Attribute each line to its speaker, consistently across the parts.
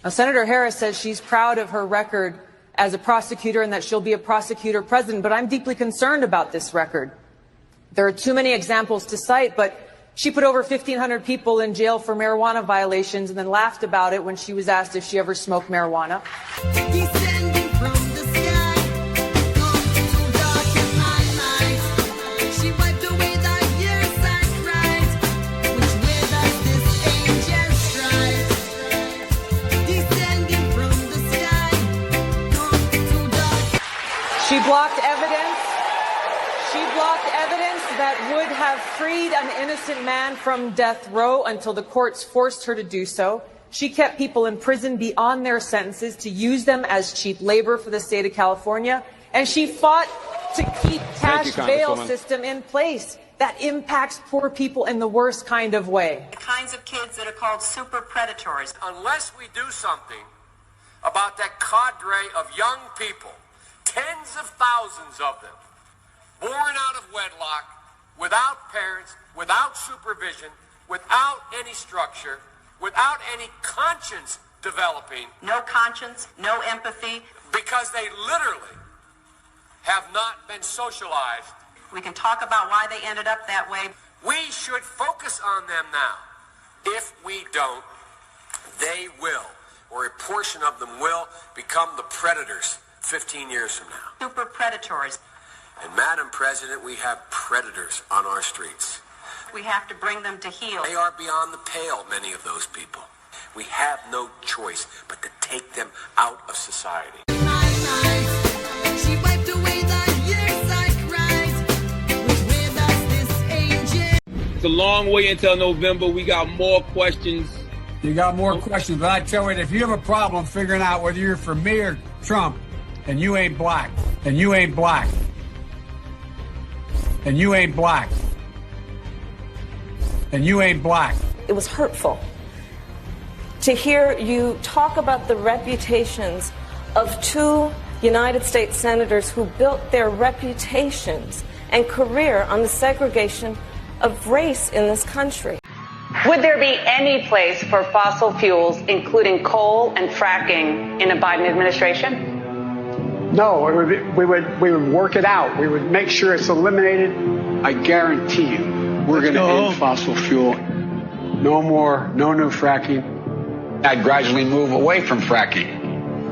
Speaker 1: Now, Senator Harris says she's proud of her record as a prosecutor and that she'll be a prosecutor president, but I'm deeply concerned about this record. There are too many examples to cite, but she put over 1,500 people in jail for marijuana violations and then laughed about it when she was asked if she ever smoked marijuana. She blocked evidence that would have freed an innocent man from death row until the courts forced her to do so. She kept people in prison beyond their sentences to use them as cheap labor for the state of California. And she fought to keep cash bail system in place that impacts poor people in the worst kind of way.
Speaker 2: The kinds of kids that are called super predators.
Speaker 3: Unless we do something about that cadre of young people, tens of thousands of them, born out of wedlock, without parents, without supervision, without any structure, without any conscience developing.
Speaker 2: No conscience, no empathy.
Speaker 3: Because they literally have not been socialized.
Speaker 2: We can talk about why they ended up that way.
Speaker 3: We should focus on them now. If we don't, they will, or a portion of them will, become the predators 15 years from now.
Speaker 2: Super predators.
Speaker 3: And Madam President, we have predators on our streets.
Speaker 2: We have to bring them to heel.
Speaker 3: They are beyond the pale, many of those people. We have no choice but to take them out of society.
Speaker 4: It's a long way until November. We got more questions.
Speaker 5: You got more questions, but I tell you, if you have a problem figuring out whether you're for me or Trump, and you ain't black, and you ain't black, and you ain't black, and you ain't black.
Speaker 6: It was hurtful to hear you talk about the reputations of two United States senators who built their reputations and career on the segregation of race in this country.
Speaker 1: Would there be any place for fossil fuels, including coal and fracking, in a Biden administration?
Speaker 7: No, we would work it out. We would make sure it's eliminated. I guarantee you, we're going to end fossil fuel. No more, no new fracking.
Speaker 8: I'd gradually move away from fracking.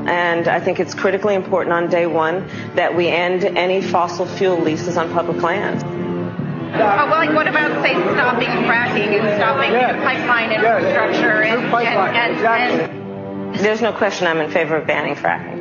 Speaker 6: And I think it's critically important on day one that we end any fossil fuel leases on public lands.
Speaker 9: Well, like, what about, say, stopping fracking and stopping pipeline infrastructure? And
Speaker 6: there's no question I'm in favor of banning fracking.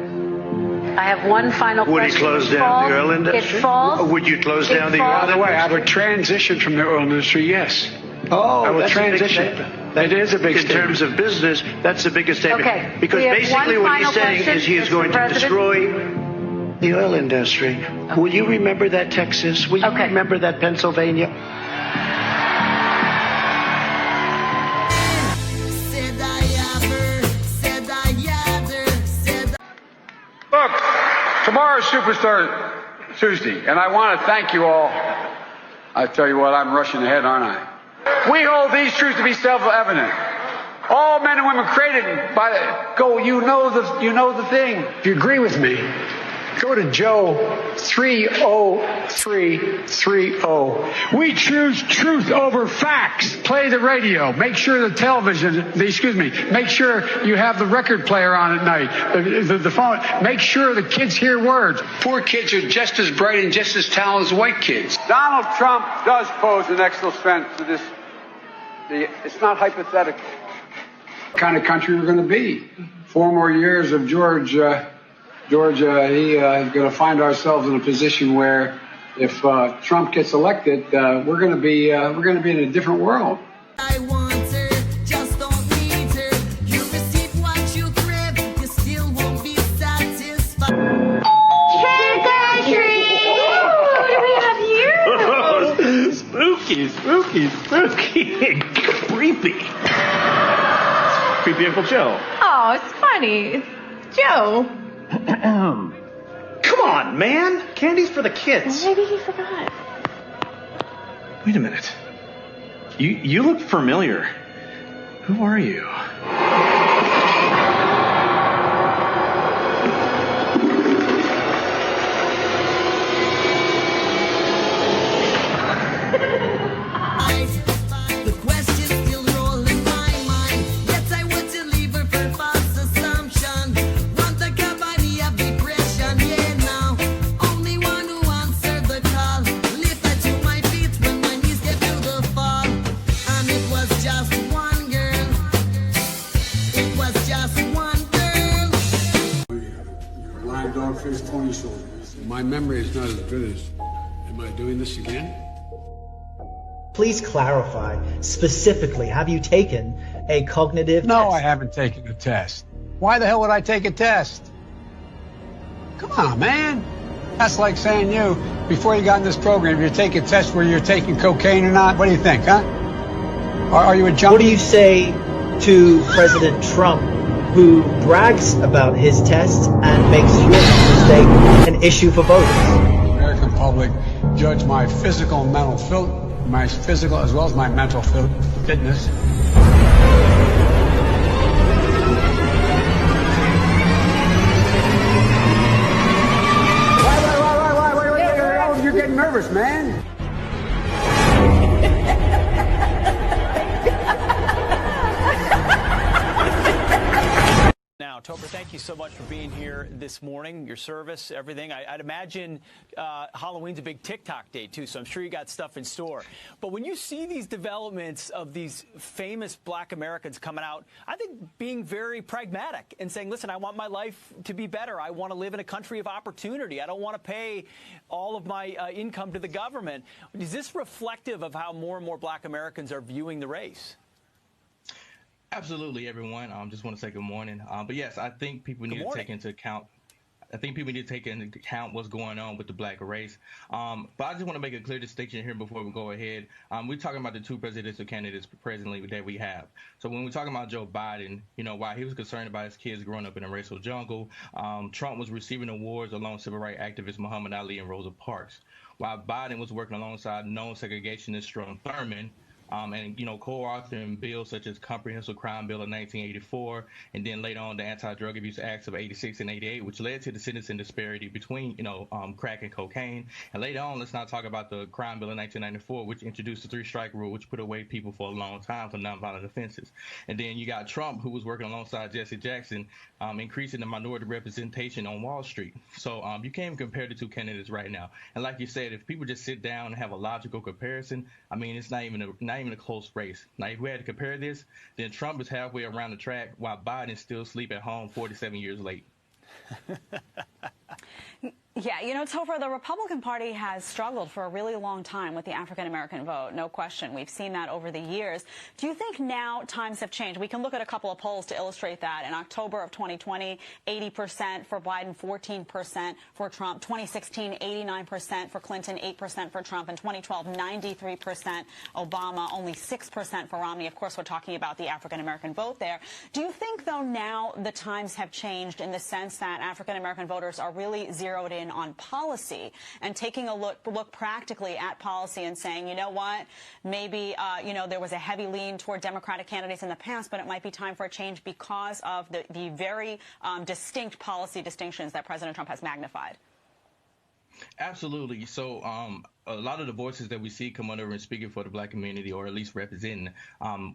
Speaker 10: I have one final question.
Speaker 11: Would you close down the oil industry?
Speaker 10: It falls.
Speaker 11: Would you close down the oil industry?
Speaker 7: By the way, I would transition from the oil industry, yes.
Speaker 11: Oh,
Speaker 7: I will
Speaker 11: that's
Speaker 7: transition.
Speaker 11: A big statement.
Speaker 7: That is a big statement.
Speaker 11: In terms of business, that's the biggest statement.
Speaker 10: Okay.
Speaker 11: Because basically what he's saying is he is going to destroy the oil industry. Okay. Will you remember that, Texas? Will you remember that, Pennsylvania?
Speaker 5: Look, tomorrow's Superstar Tuesday, and I want to thank you all. I tell you what, I'm rushing ahead, aren't I? We hold these truths to be self-evident. All men and women created by you know the thing.
Speaker 7: If you agree with me, go to Joe 30330.
Speaker 5: We choose truth over facts. Play the radio. Make sure make sure you have the record player on at night. The phone. Make sure the kids hear words.
Speaker 8: Poor kids are just as bright and just as talented as white kids.
Speaker 5: Donald Trump does pose an extra threat to this. It's not hypothetical. What kind of country we're going to be? 4 more years of Georgia, he's going to find ourselves in a position where, if Trump gets elected, we're going to be in a different world.
Speaker 12: I want her, just don't need her. You receive what you crave, you still won't be satisfied.
Speaker 9: Trick or treat! What do we have here?
Speaker 11: Spooky, creepy. Creepy Uncle Joe.
Speaker 9: Oh, it's funny. Joe.
Speaker 11: Come on, man. Candy's for the kids.
Speaker 9: Maybe he forgot.
Speaker 11: Wait a minute. You look familiar. Who are you?
Speaker 5: There's pony shoulders. My memory is not as good as, am I doing this again?
Speaker 13: Please clarify specifically, have you taken a cognitive test?
Speaker 7: No, I haven't taken a test. Why the hell would I take a test? Come on, man. That's like saying you, before you got in this program, you take a test where you're taking cocaine or not. What do you think, huh? Are you a junkie?
Speaker 13: What do you say to President Trump, who brags about his tests and makes your mistake an issue for voters?
Speaker 7: The American public judge my physical and mental my physical as well as my mental fitness. Wait, you're getting nervous, man.
Speaker 14: Now, Topher, thank you so much for being here this morning, your service, everything. I'd imagine Halloween's a big TikTok day, too, so I'm sure you got stuff in store. But when you see these developments of these famous black Americans coming out, I think being very pragmatic and saying, listen, I want my life to be better. I want to live in a country of opportunity. I don't want to pay all of my income to the government. Is this reflective of how more and more black Americans are viewing the race?
Speaker 15: Absolutely, everyone. Just want to say good morning. But yes, I think people need to take into account. I think people need to take into account what's going on with the black race. But I just want to make a clear distinction here before we go ahead. We're talking about the two presidential candidates presently that we have. So when we're talking about Joe Biden, you know, while he was concerned about his kids growing up in a racial jungle, Trump was receiving awards along civil rights activists Muhammad Ali and Rosa Parks, while Biden was working alongside known segregationist Strom Thurmond, and, you know, co-authoring bills such as Comprehensive Crime Bill of 1984, and then later on the Anti-Drug Abuse Acts of 86 and 88, which led to the sentencing disparity between, you know, crack and cocaine. And later on, let's not talk about the Crime Bill of 1994, which introduced the three-strike rule, which put away people for a long time for nonviolent offenses. And then you got Trump, who was working alongside Jesse Jackson, increasing the minority representation on Wall Street. So you can't even compare the two candidates right now. And like you said, if people just sit down and have a logical comparison, I mean, it's not even a close race. Now, if we had to compare this, then Trump is halfway around the track while Biden still asleep at home 47 years late.
Speaker 16: Yeah, you know, Topher, the Republican Party has struggled for a really long time with the African-American vote, no question. We've seen that over the years. Do you think now times have changed? We can look at a couple of polls to illustrate that. In October of 2020, 80% for Biden, 14% for Trump. 2016, 89% for Clinton, 8% for Trump. In 2012, 93% Obama, only 6% for Romney. Of course, we're talking about the African-American vote there. Do you think, though, now the times have changed in the sense that African-American voters are really zeroed in on policy and taking a look practically at policy and saying, you know what, maybe, you know, there was a heavy lean toward Democratic candidates in the past, but it might be time for a change because of the very distinct policy distinctions that President Trump has magnified?
Speaker 15: Absolutely. So a lot of the voices that we see come under and speaking for the black community, or at least representing,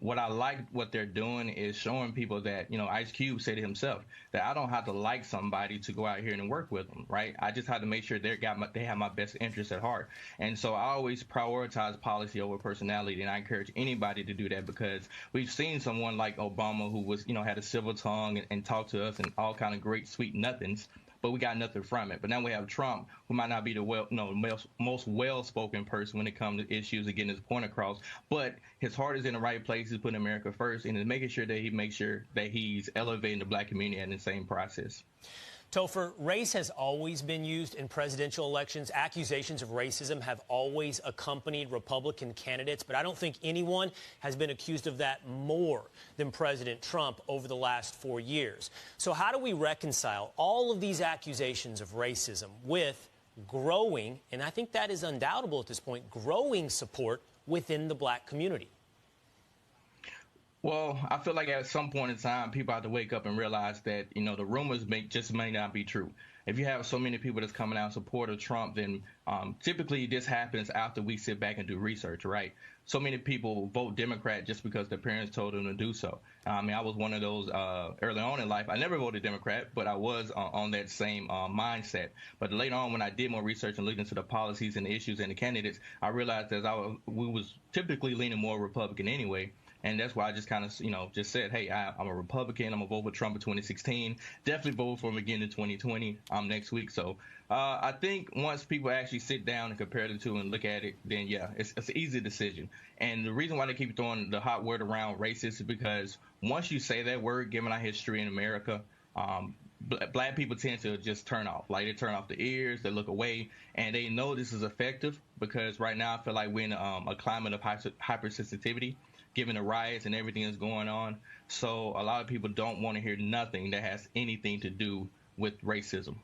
Speaker 15: what I like what they're doing is showing people that, you know, Ice Cube said it himself, that I don't have to like somebody to go out here and work with them, right? I just have to make sure they have my best interests at heart. And so I always prioritize policy over personality, and I encourage anybody to do that, because we've seen someone like Obama who was, you know, had a civil tongue and talked to us and all kind of great sweet nothings, but we got nothing from it. But now we have Trump, who might not be the most well-spoken person when it comes to issues and getting his point across, but his heart is in the right place. He's putting America first, and is making sure that he makes sure that he's elevating the black community in the same process.
Speaker 17: Topher, race has always been used in presidential elections. Accusations of racism have always accompanied Republican candidates, but I don't think anyone has been accused of that more than President Trump over the last 4 years. So how do we reconcile all of these accusations of racism with growing, and I think that is undoubtable at this point, growing support within the black community?
Speaker 15: Well, I feel like at some point in time, people have to wake up and realize that, you know, the rumors may not be true. If you have so many people that's coming out in support of Trump, then typically this happens after we sit back and do research, right? So many people vote Democrat just because their parents told them to do so. I mean, I was one of those early on in life. I never voted Democrat, but I was on that same mindset. But later on, when I did more research and looked into the policies and the issues and the candidates, I realized that we was typically leaning more Republican anyway. And that's why I just kind of, just said, hey, I'm a Republican. I'm going to vote for Trump in 2016. Definitely vote for him again in 2020 next week. So I think once people actually sit down and compare the two and look at it, then, yeah, it's an easy decision. And the reason why they keep throwing the hot word around racist is because once you say that word, given our history in America, black people tend to just turn off. Like, they turn off the ears, they look away, and they know this is effective because right now I feel like we're in a climate of hypersensitivity, given the riots and everything that's going on. So a lot of people don't want to hear nothing that has anything to do with racism.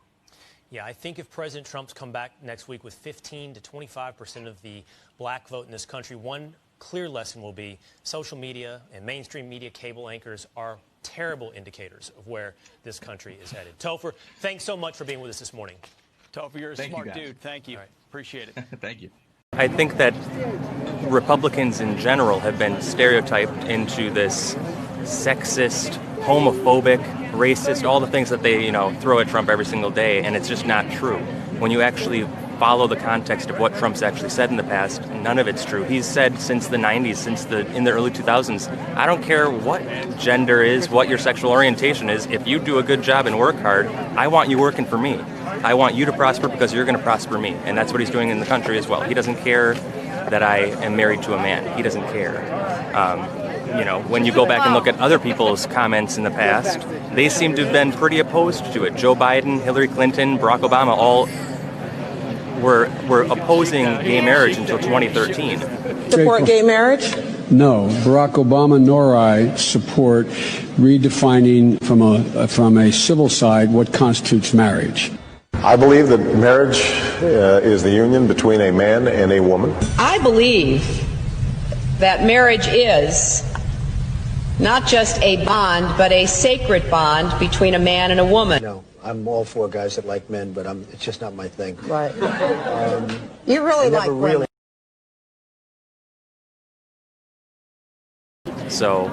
Speaker 17: Yeah, I think if President Trump's come back next week with 15 to 25% of the black vote in this country, one clear lesson will be social media and mainstream media cable anchors are terrible indicators of where this country is headed. Topher, thanks so much for being with us this morning.
Speaker 14: Topher, you're a smart dude. Thank you.
Speaker 17: Right.
Speaker 14: Appreciate it.
Speaker 15: Thank you.
Speaker 18: I think that Republicans in general have been stereotyped into this sexist, homophobic, racist, all the things that they, throw at Trump every single day, and it's just not true. When you actually follow the context of what Trump's actually said in the past, none of it's true. He's said since the 90s, in the early 2000s, I don't care what gender is, what your sexual orientation is, if you do a good job and work hard, I want you working for me. I want you to prosper because you're going to prosper me. And that's what he's doing in the country as well. He doesn't care that I am married to a man. He doesn't care. When you go back and look at other people's comments in the past, they seem to have been pretty opposed to it. Joe Biden, Hillary Clinton, Barack Obama all were opposing gay marriage until 2013.
Speaker 19: Support gay marriage?
Speaker 7: No, Barack Obama nor I support redefining from a civil side what constitutes marriage.
Speaker 20: I believe that marriage is the union between a man and a woman.
Speaker 19: I believe that marriage is not just a bond, but a sacred bond between a man and a woman.
Speaker 11: No, I'm all for guys that like men, but it's just not my thing.
Speaker 19: Right. You really like women.
Speaker 18: So,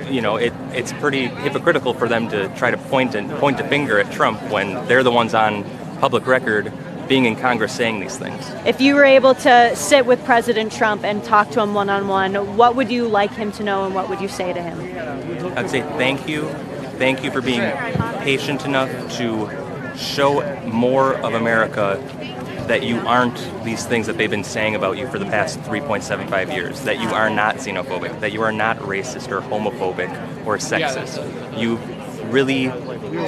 Speaker 18: it's pretty hypocritical for them to try to point a finger at Trump when they're the ones on public record being in Congress saying these things.
Speaker 21: If you were able to sit with President Trump and talk to him one-on-one, what would you like him to know and what would you say to him?
Speaker 18: I'd say thank you. Thank you for being patient enough to show more of America that you aren't these things that they've been saying about you for the past 3.75 years, that you are not xenophobic, that you are not racist or homophobic or sexist. You've really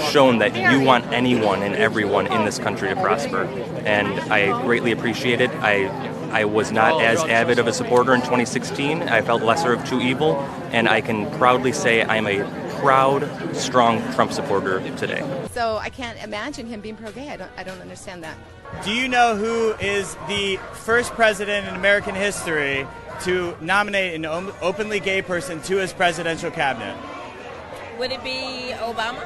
Speaker 18: shown that you want anyone and everyone in this country to prosper, and I greatly appreciate it. I was not as avid of a supporter in 2016. I felt lesser of two evil, and I can proudly say I'm a proud, strong Trump supporter today.
Speaker 22: So I can't imagine him being pro-gay. I don't understand that.
Speaker 23: Do you know who is the first president in American history to nominate an openly gay person to his presidential cabinet?
Speaker 24: Would it be Obama?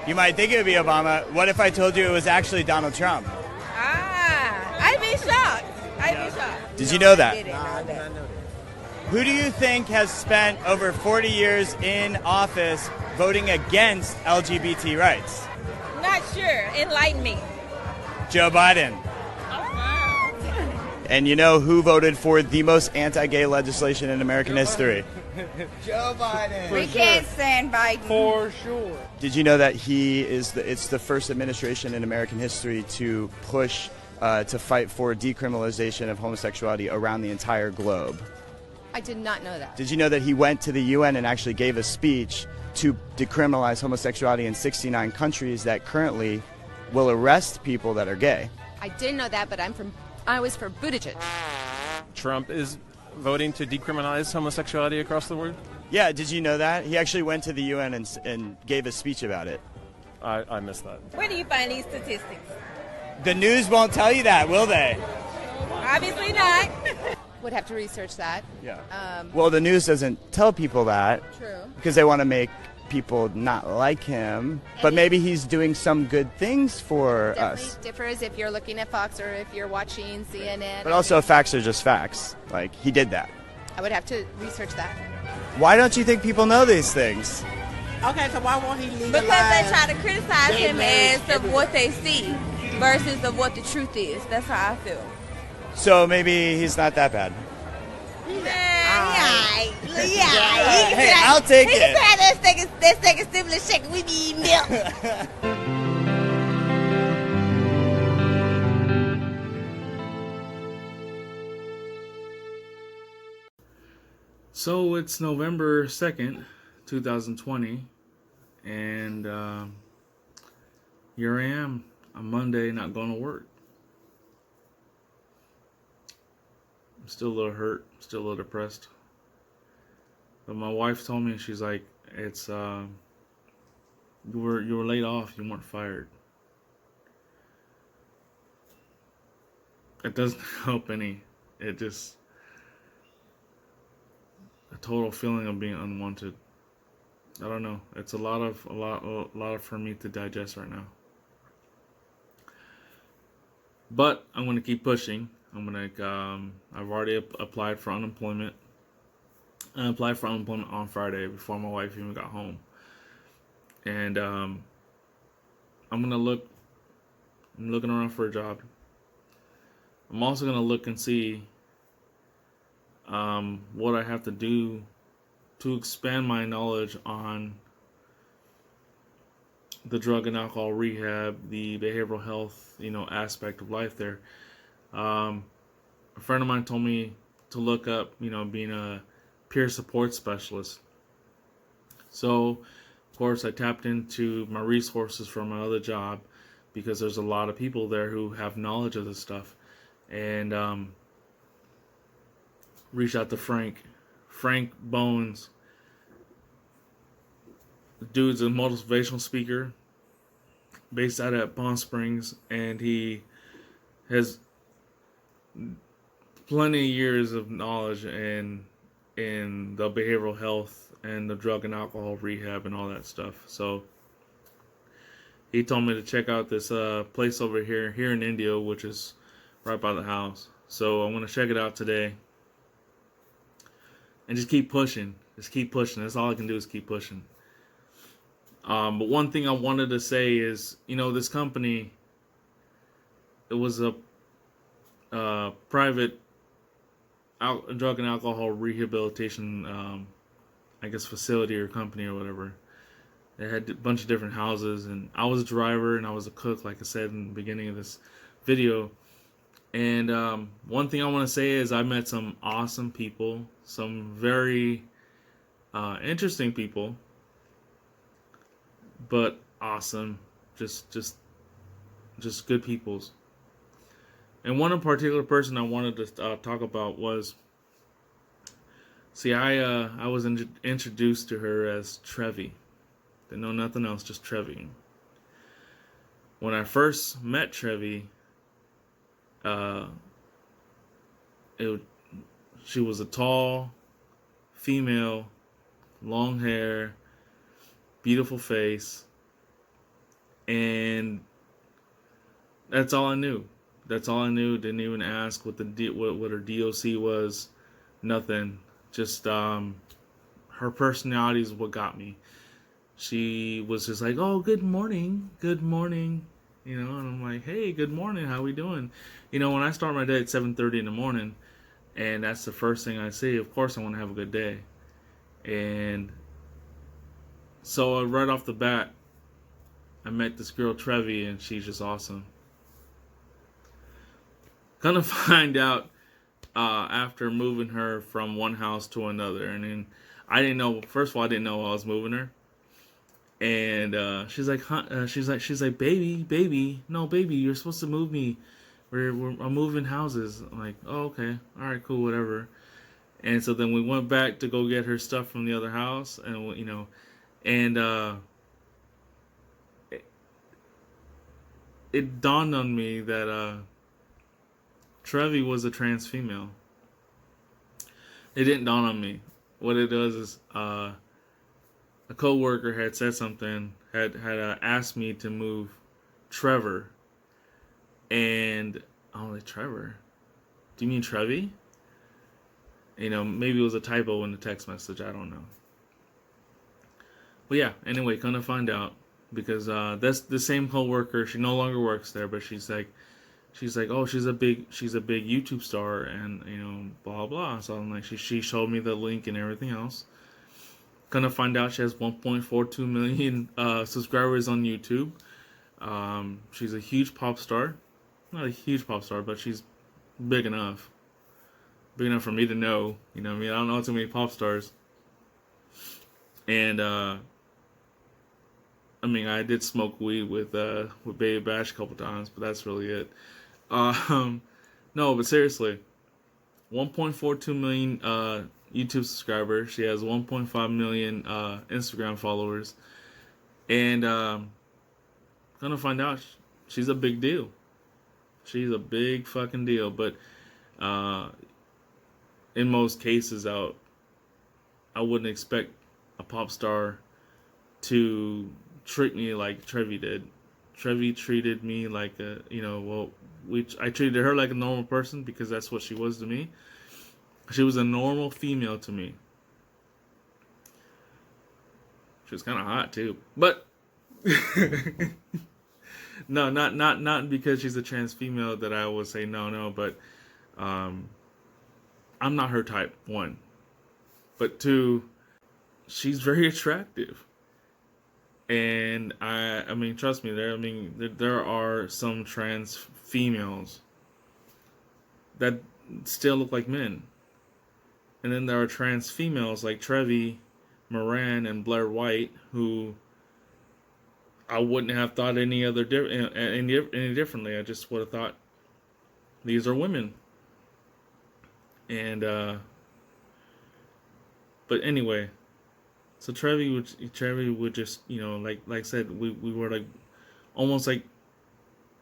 Speaker 23: You might think it would be Obama. What if I told you it was actually Donald Trump?
Speaker 24: I'd be shocked. I'd be shocked.
Speaker 23: Did you know that?
Speaker 24: I didn't know that.
Speaker 23: Who do you think has spent over 40 years in office voting against LGBT rights?
Speaker 24: Not sure. Enlighten me.
Speaker 23: Joe Biden. And you know who voted for the most anti-gay legislation in American history? Joe Biden.
Speaker 24: We can't stand Biden.
Speaker 23: For sure. Did you know that it's the first administration in American history to push to fight for decriminalization of homosexuality around the entire globe?
Speaker 22: I did not know that.
Speaker 23: Did you know that he went to the UN and actually gave a speech to decriminalize homosexuality in 69 countries that currently will arrest people that are gay?
Speaker 22: I didn't know that, but I was for Buttigieg.
Speaker 25: Trump is voting to decriminalize homosexuality across the world?
Speaker 23: Yeah, did you know that? He actually went to the UN and gave a speech about it.
Speaker 25: I missed that.
Speaker 24: Where do you find these statistics?
Speaker 23: The news won't tell you that, will they?
Speaker 24: Obviously not.
Speaker 22: Would have to research that.
Speaker 23: Yeah. Well, the news doesn't tell people that.
Speaker 22: True.
Speaker 23: Because they want to make people not like him. But maybe he's doing some good things for us.
Speaker 22: Differs if you're looking at Fox or if you're watching CNN.
Speaker 23: But also, facts are just facts. Like, he did that.
Speaker 22: I would have to research that.
Speaker 23: Why don't you think people know these things?
Speaker 24: Okay, so why won't he legalize? Because they try to criticize him as of what they see versus of what the truth is. That's how I feel.
Speaker 23: So maybe he's not that bad.
Speaker 24: Yeah,
Speaker 1: Hey, I'll take
Speaker 24: He
Speaker 1: it.
Speaker 24: can have that second stimulus check. We be eating milk.
Speaker 2: So it's November 2nd, 2020, and here I am on Monday, not going to work. I'm still a little hurt, still a little depressed. But my wife told me, she's like, it's you were laid off, you weren't fired. It doesn't help any. It just a total feeling of being unwanted. I don't know. It's a lot for me to digest right now. But I'm gonna keep pushing. I've already applied for unemployment. I applied for unemployment on Friday before my wife even got home. And I'm looking around for a job. I'm also gonna look and see what I have to do to expand my knowledge on the drug and alcohol rehab, the behavioral health, aspect of life there. A friend of mine told me to look up, being a peer support specialist. So, of course, I tapped into my resources from my other job because there's a lot of people there who have knowledge of this stuff. And reached out to Frank Bones. The dude's a motivational speaker based out at Palm Springs, and he has plenty of years of knowledge in the behavioral health and the drug and alcohol rehab and all that stuff. So he told me to check out this place over here in India, which is right by the house. So I'm going to check it out today. And just keep pushing. That's all I can do is keep pushing. But one thing I wanted to say is, this company, it was a private drug and alcohol rehabilitation, facility or company or whatever. They had a bunch of different houses, and I was a driver and I was a cook, like I said in the beginning of this video. And one thing I want to say is I met some awesome people, some very interesting people, but awesome, just good peoples. And one in particular person I wanted to talk about was, I was introduced to her as Trevi. Didn't know nothing else, just Trevi. When I first met Trevi, she was a tall female, long hair, beautiful face, and that's all I knew. Didn't even ask what her DOC was. Nothing. Just her personality is what got me. She was just like, "Oh, good morning," and I'm like, "Hey, good morning. How we doing?" When I start my day at 7:30 in the morning, and that's the first thing I say, of course I want to have a good day. And so right off the bat, I met this girl Trevi, and she's just awesome. Gonna find out after moving her from one house to another, and then I didn't know. First of all, I didn't know I was moving her. And she's like, baby, no, baby, you're supposed to move me. I'm moving houses. I'm like, oh, okay, all right, cool, whatever. And so then we went back to go get her stuff from the other house, and it dawned on me that Trevi was a trans female. It didn't dawn on me. What it does is a coworker had said something, had asked me to move Trevor, and I'm like, Trevor? Do you mean Trevi? Maybe it was a typo in the text message. I don't know. But yeah, anyway, come to find out, because that's the same coworker. She no longer works there, but she's like, she's like, oh, she's a big YouTube star, and blah blah. So I'm like, she showed me the link and everything else. Gonna find out she has 1.42 million subscribers on YouTube. She's a huge pop star, not a huge pop star, but she's big enough for me to know. You know what I mean? I don't know too many pop stars. And I mean, I did smoke weed with Baby Bash a couple times, but that's really it. No, but seriously, 1.42 million YouTube subscribers. She has 1.5 million Instagram followers, and gonna find out she's a big deal. She's a big fucking deal. But in most cases, I wouldn't expect a pop star to treat me like Trevi did. Trevi treated me like I treated her like a normal person, because that's what she was to me. She was a normal female to me. She was kind of hot too, but no, not because she's a trans female that I would say no, but I'm not her type, one. But two, she's very attractive. And I mean, trust me, there are some trans females that still look like men. And then there are trans females like Trevi, Moran, and Blair White, who I wouldn't have thought any differently. I just would have thought these are women. And but anyway, so Trevi would just, like I said, we were like almost like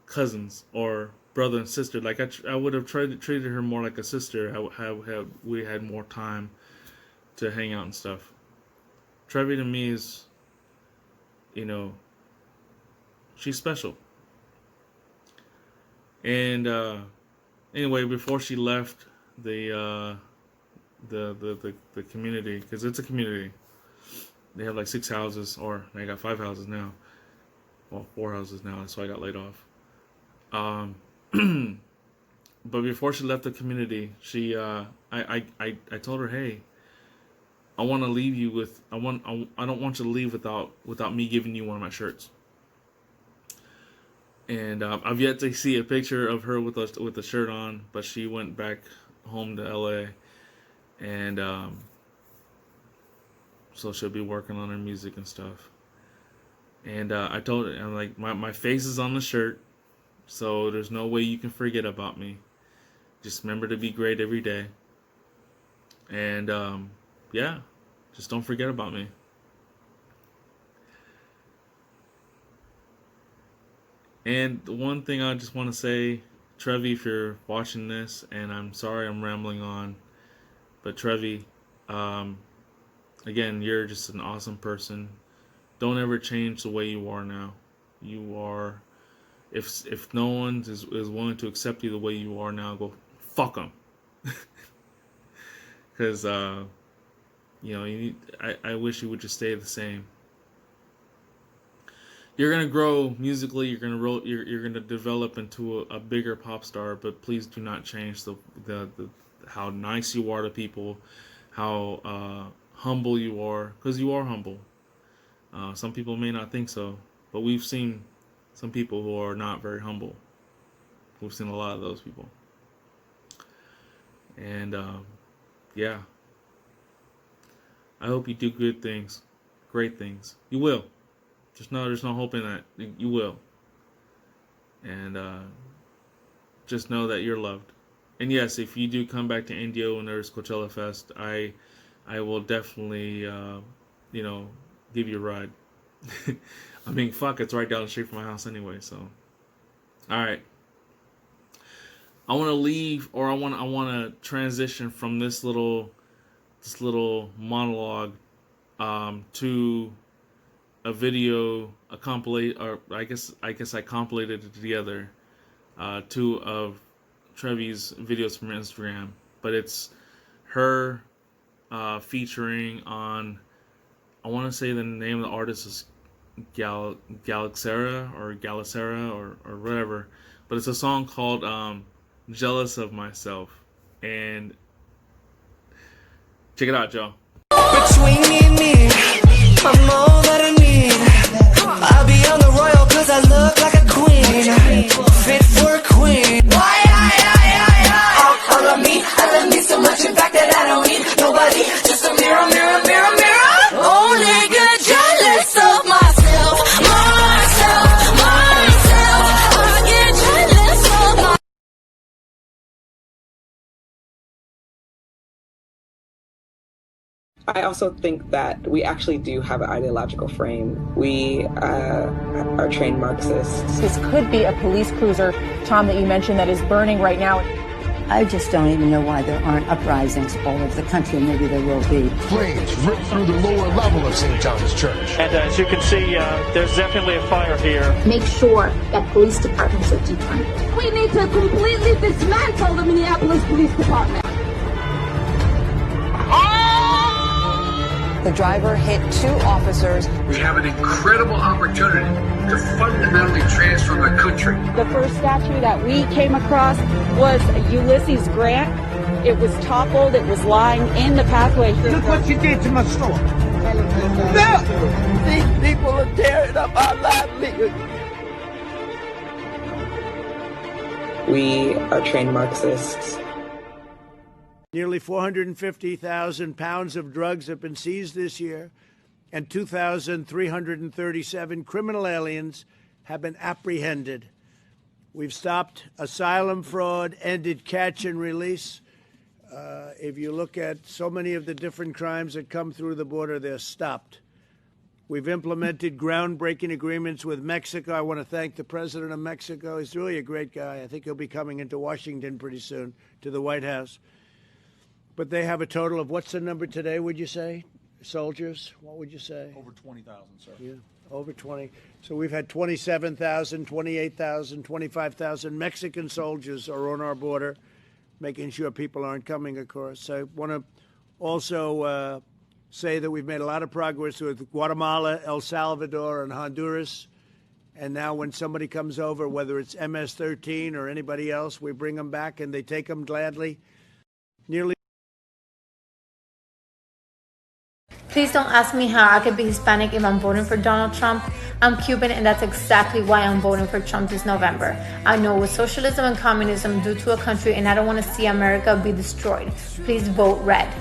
Speaker 2: cousins or brother and sister. Like I would have treated her more like a sister. We had more time to hang out and stuff. Trevi to me is, she's special. And anyway, before she left the community, because it's a community. They have like 6 houses, or they got 5 houses now. Well, 4 houses now, so I got laid off. But before she left the community, she I told her, hey, I want to leave you with I don't want you to leave without me giving you one of my shirts. And I've yet to see a picture of her with the shirt on, but she went back home to LA, and so she'll be working on her music and stuff. And I told her, I'm like, my face is on the shirt, so there's no way you can forget about me. Just remember to be great every day. And yeah, just don't forget about me. And the one thing I just want to say, Trevi, if you're watching this, and I'm sorry I'm rambling on, but Trevi, again, you're just an awesome person. Don't ever change the way you are now. You are, if no one is willing to accept you the way you are now, go fuck them. Because I wish you would just stay the same. You're gonna grow musically. You're gonna develop into a bigger pop star. But please do not change the how nice you are to people, how humble you are, because you are humble. Some people may not think so, but we've seen some people who are not very humble. We've seen a lot of those people. And yeah, I hope you do good things, great things. You will. Just know there's no hope in that. You will. And just know that you're loved. And yes, if you do come back to Indio when there's Coachella Fest, I will definitely give you a ride. I mean, fuck, it's right down the street from my house anyway, so. Alright. I want to leave, or I want to transition from this little monologue to a video, a compilate, or I guess I compilated it together, 2 of Trevi's videos from Instagram, but it's her featuring on, I want to say the name of the artist is Galxara or whatever, but it's a song called Jealous of Myself. And check it out, Joe.
Speaker 12: Between me and me, I'm all that I need. I'll be on the royal cause I look like a queen. Fit for a queen. Why, all of me, I love me so much, in fact that I don't need nobody. Just a mirror, mirror, mirror, mirror. Only get jealous of myself, myself, myself. I get jealous of myself.
Speaker 1: I also think that we actually do have an ideological frame. We are trained Marxists.
Speaker 3: This could be a police cruiser, Tom, that you mentioned that is burning right now.
Speaker 4: I just don't even know why there aren't uprisings all over the country. Maybe there will be.
Speaker 6: Flames rip through the lower level of St. John's Church.
Speaker 10: And as you can see, there's definitely a fire here.
Speaker 26: Make sure that police departments are defunded.
Speaker 27: We need to completely dismantle the Minneapolis Police Department.
Speaker 3: The driver hit 2 officers.
Speaker 5: We have an incredible opportunity to fundamentally transform the country.
Speaker 28: The first statue that we came across was Ulysses Grant. It was toppled. It was lying in the pathway.
Speaker 11: Look what you did to my store. Look! These people are tearing up our livelihood.
Speaker 1: We are trained Marxists.
Speaker 29: Nearly 450,000 pounds of drugs have been seized this year, and 2,337 criminal aliens have been apprehended. We've stopped asylum fraud, ended catch and release. If you look at so many of the different crimes that come through the border, they're stopped. We've implemented groundbreaking agreements with Mexico. I want to thank the president of Mexico. He's really a great guy. I think he'll be coming into Washington pretty soon, to the White House. But they have a total of, what's the number today, would you say? Soldiers, what would you say?
Speaker 30: Over 20,000, sir.
Speaker 29: Yeah, over 20. So we've had 27,000, 28,000, 25,000 Mexican soldiers are on our border, making sure people aren't coming, of course. I want to also say that we've made a lot of progress with Guatemala, El Salvador, and Honduras. And now when somebody comes over, whether it's MS-13 or anybody else, we bring them back and they take them gladly. Nearly.
Speaker 31: Please don't ask me how I could be Hispanic if I'm voting for Donald Trump. I'm Cuban, and that's exactly why I'm voting for Trump this November. I know what socialism and communism do to a country, and I don't want to see America be destroyed. Please vote red.